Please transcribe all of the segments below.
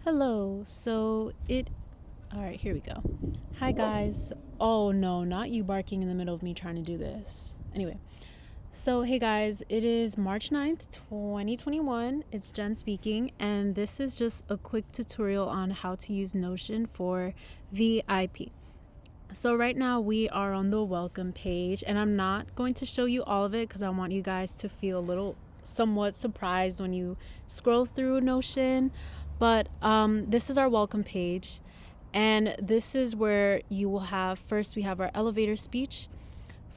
Hello. All right, here we go. Hi, guys. Oh, no, not you barking in the middle of me trying to do this. Anyway, hey, guys, it is March 9th, 2021. It's Jen speaking, and this is just a quick tutorial on how to use Notion for VIP. So, right now, we are on the welcome page, and I'm not going to show you all of it because I want you guys to feel a little somewhat surprised when you scroll through Notion. But this is our welcome page, and this is where you will have first we have our elevator speech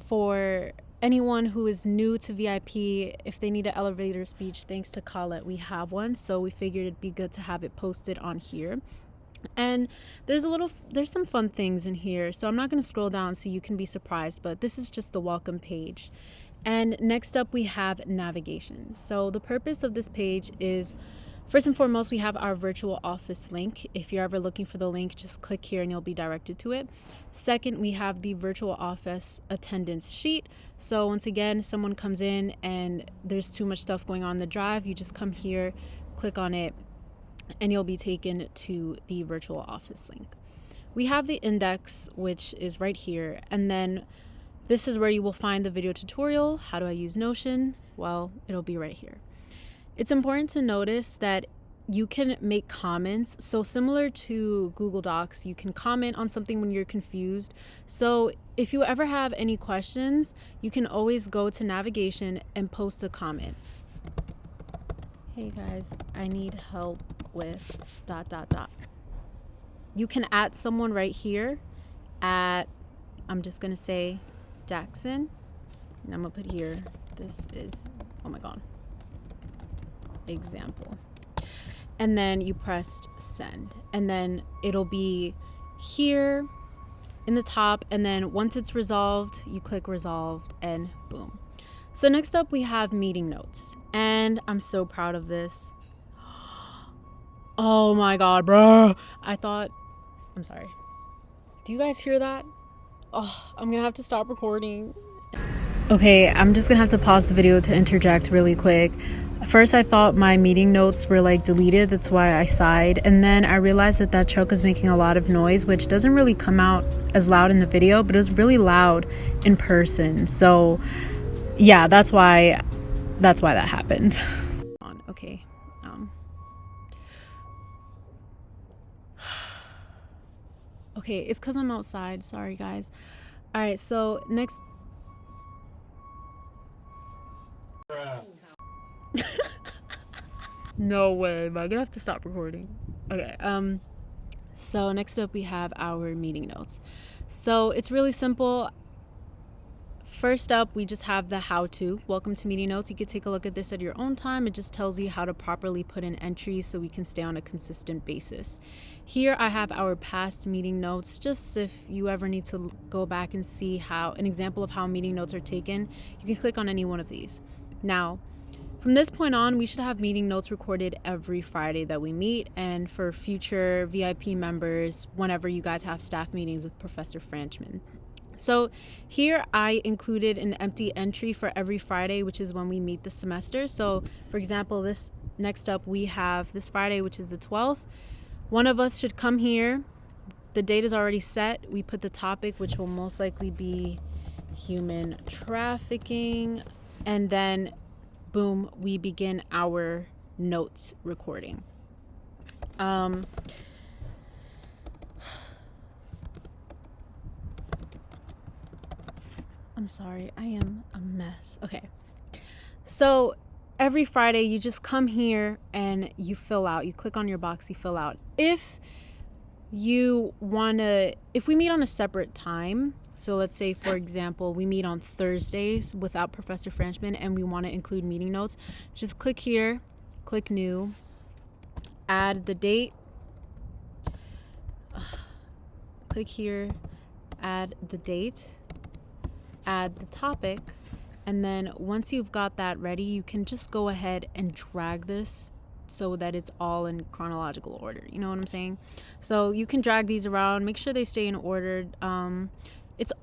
for anyone who is new to VIP. If they need an elevator speech, thanks to Colette, we have one, so we figured it'd be good to have it posted on here. And there's some fun things in here, so I'm not going to scroll down so you can be surprised, but this is just the welcome page. And next up we have navigation. So the purpose of this page is, first and foremost, we have our virtual office link. If you're ever looking for the link, just click here and you'll be directed to it. Second, we have the virtual office attendance sheet. So once again, someone comes in and there's too much stuff going on in the drive, you just come here, click on it, and you'll be taken to the virtual office link. We have the index, which is right here, and then this is where you will find the video tutorial. How do I use Notion? Well, it'll be right here. It's important to notice that you can make comments. So similar to Google Docs, you can comment on something when you're confused. So if you ever have any questions, you can always go to navigation and post a comment. Hey guys, I need help with ... You can add someone right here at, I'm just gonna say Jackson, and I'm gonna put here, this is, oh my god, example. And then you pressed send, and then it'll be here in the top, and then once it's resolved, you click resolved, and boom. So next up we have meeting notes, and I'm so proud of this. Oh my god, bro. I'm sorry. Do you guys hear that? Oh, I'm gonna have to stop recording. Okay, I'm just gonna have to pause the video to interject really quick. First, I thought my meeting notes were like deleted, that's why I sighed. And then I realized that truck was making a lot of noise, which doesn't really come out as loud in the video, but it was really loud in person. So yeah, that's why that happened. Okay. Okay, it's because I'm outside. Sorry, guys. All right, so next. No way. Am I gonna have to stop recording? Okay. So next up we have our meeting notes. So it's really simple. First up, we just have the how-to. Welcome to meeting notes. You can take a look at this at your own time. It just tells you how to properly put in entries so we can stay on a consistent basis. Here I have our past meeting notes, just if you ever need to go back and see an example of how meeting notes are taken, you can click on any one of these. Now, from this point on, we should have meeting notes recorded every Friday that we meet, and for future VIP members, whenever you guys have staff meetings with Professor Franchman. So here I included an empty entry for every Friday, which is when we meet the semester. So for example, this next up we have this Friday, which is the 12th. One of us should come here. The date is already set. We put the topic, which will most likely be human trafficking. And then boom, we begin our notes recording. I'm sorry, I am a mess. Okay. So every Friday you just come here and you fill out. You click on your box, you fill out. If we meet on a separate time, so let's say, for example, we meet on Thursdays without Professor Franchman and we want to include meeting notes, just click here, click new, add the date, click here, add the date, add the topic, and then once you've got that ready, you can just go ahead and drag this so that it's all in chronological order. You know what I'm saying? So you can drag these around, make sure they stay in order.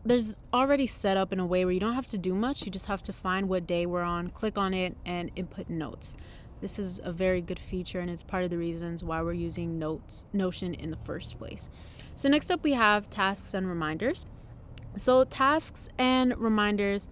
There's already set up in a way where you don't have to do much. You just have to find what day we're on, click on it, and input notes. This is a very good feature, and it's part of the reasons why we're using Notion in the first place. So next up, we have tasks and reminders. So tasks and reminders,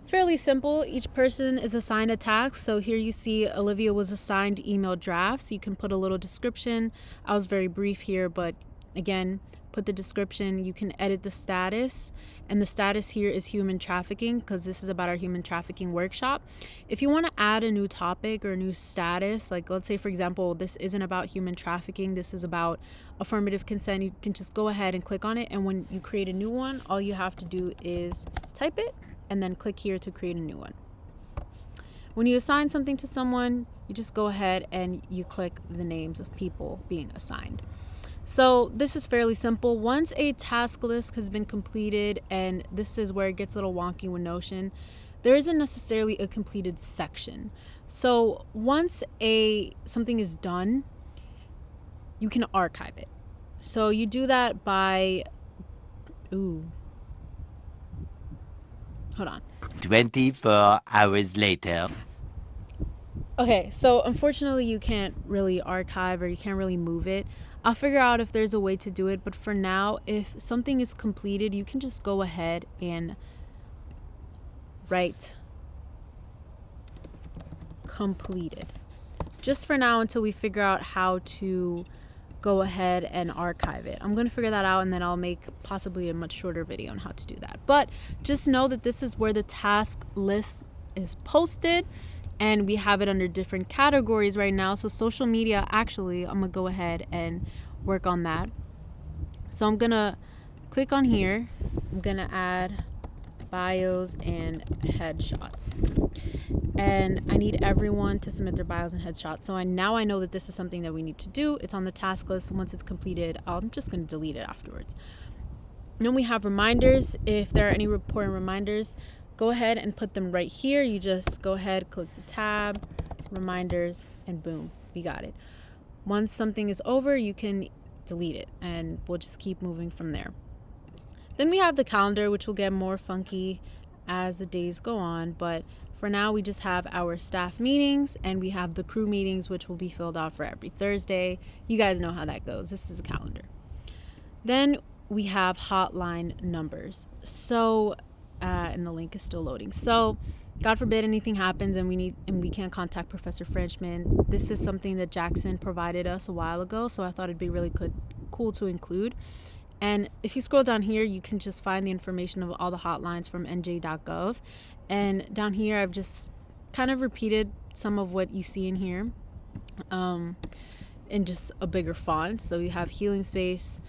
fairly simple. Each person is assigned a task. So here you see Olivia was assigned email drafts. You can put a little description. I was very brief here, but again, put the description. You can edit the status, and the status here is human trafficking, because this is about our human trafficking workshop. If you want to add a new topic or a new status, like let's say for example this isn't about human trafficking, this is about affirmative consent, you can just go ahead and click on it, and when you create a new one, all you have to do is type it and then click here to create a new one. When you assign something to someone, you just go ahead and you click the names of people being assigned. So this is fairly simple. Once a task list has been completed, and this is where it gets a little wonky with Notion, there isn't necessarily a completed section. So once something is done, you can archive it. So you do that by, hold on. 24 hours later. Okay, so unfortunately you can't really archive, or you can't really move it. I'll figure out if there's a way to do it, but for now, if something is completed, you can just go ahead and write completed. Just for now, until we figure out how to go ahead and archive it. I'm going to figure that out, and then I'll make possibly a much shorter video on how to do that. But just know that this is where the task list is posted, and we have it under different categories right now. So social media, actually, I'm gonna go ahead and work on that. So I'm gonna click on here. I'm gonna add bios and headshots, and I need everyone to submit their bios and headshots. So now I know that this is something that we need to do. It's on the task list. Once it's completed, I'm just gonna delete it afterwards. And then we have reminders. If there are any important reminders, go ahead and put them right here. You just go ahead, click the tab, reminders, and boom, we got it. Once something is over, you can delete it, and we'll just keep moving from there. Then we have the calendar, which will get more funky as the days go on, but for now we just have our staff meetings, and we have the crew meetings, which will be filled out for every Thursday. You guys know how that goes. This is a calendar. Then we have hotline numbers. So and the link is still loading. So God forbid anything happens and we can't contact Professor Frenchman. This is something that Jackson provided us a while ago, so I thought it'd be really cool to include. And if you scroll down here, you can just find the information of all the hotlines from nj.gov. And down here, I've just kind of repeated some of what you see in here in just a bigger font. So you have Healing Space,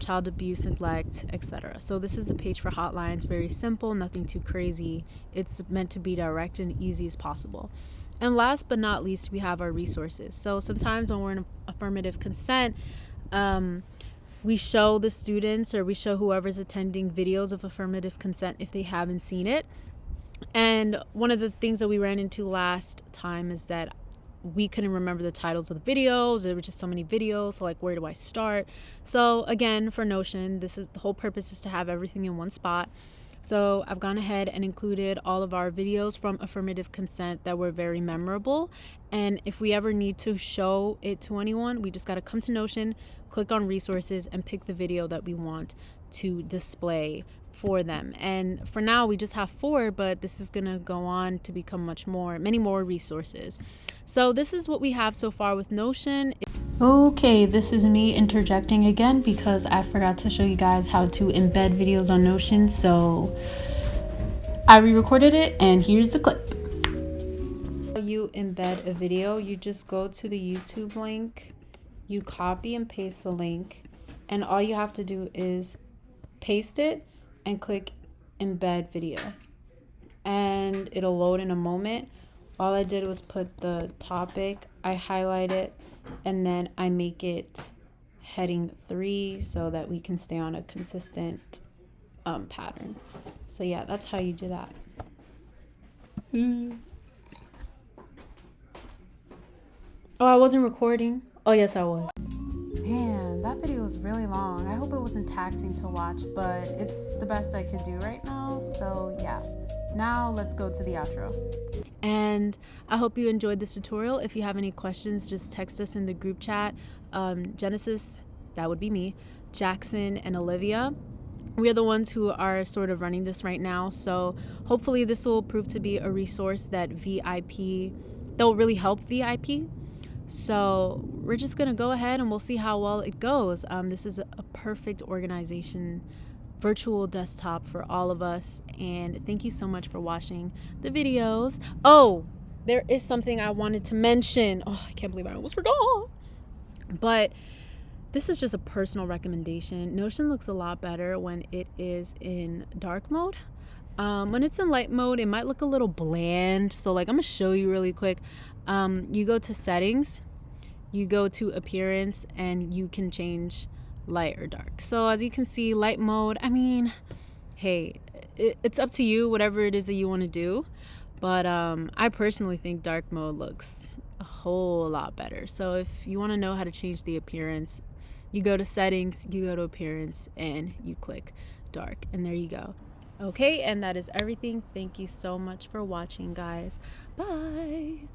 child abuse, neglect, etc. So this is the page for hotlines. Very simple, nothing too crazy. It's meant to be direct and easy as possible. And last but not least, we have our resources. So sometimes when we're in affirmative consent, we show the students, or we show whoever's attending, videos of affirmative consent if they haven't seen it. And one of the things that we ran into last time is that we couldn't remember the titles of the videos. There were just so many videos, so like, where do I start? So again, for Notion, this is the whole purpose, is to have everything in one spot. So I've gone ahead and included all of our videos from affirmative consent that were very memorable. And if we ever need to show it to anyone, we just got to come to Notion, click on resources, and pick the video that we want to display for them. And for now we just have 4, but this is gonna go on to become many more resources. So this is what we have so far with Notion. Okay, this is me interjecting again because I forgot to show you guys how to embed videos on Notion. So I re-recorded it, and here's the clip. You embed a video, you just go to the YouTube link, you copy and paste the link, and all you have to do is paste it and click embed video, and it'll load in a moment. All I did was put the topic, I highlight it, and then I make it heading 3 so that we can stay on a consistent pattern. So yeah, that's how you do that. Oh, I wasn't recording. Oh yes, I was. Man, that video was really long. I hope it wasn't taxing to watch, but it's the best I could do right now. So yeah. now let's go to the outro. And I hope you enjoyed this tutorial. If you have any questions, just text us in the group chat. Genesis, that would be me, Jackson, and Olivia. We're the ones who are sort of running this right now. So hopefully this will prove to be a resource that will really help VIP. So we're just going to go ahead and we'll see how well it goes. This is a perfect organization virtual desktop for all of us, and thank you so much for watching the videos. Oh, there is something I wanted to mention. Oh, I can't believe I almost forgot. But this is just a personal recommendation. Notion looks a lot better when it is in dark mode. When it's in light mode, it might look a little bland. So like, I'm gonna show you really quick. You go to settings, you go to appearance, and you can change light or dark. So as you can see, light mode, I mean, hey, it's up to you, whatever it is that you want to do. But I personally think dark mode looks a whole lot better. So if you want to know how to change the appearance, you go to settings, you go to appearance, and you click dark, and there you go. Okay, and that is everything. Thank you so much for watching, guys. Bye.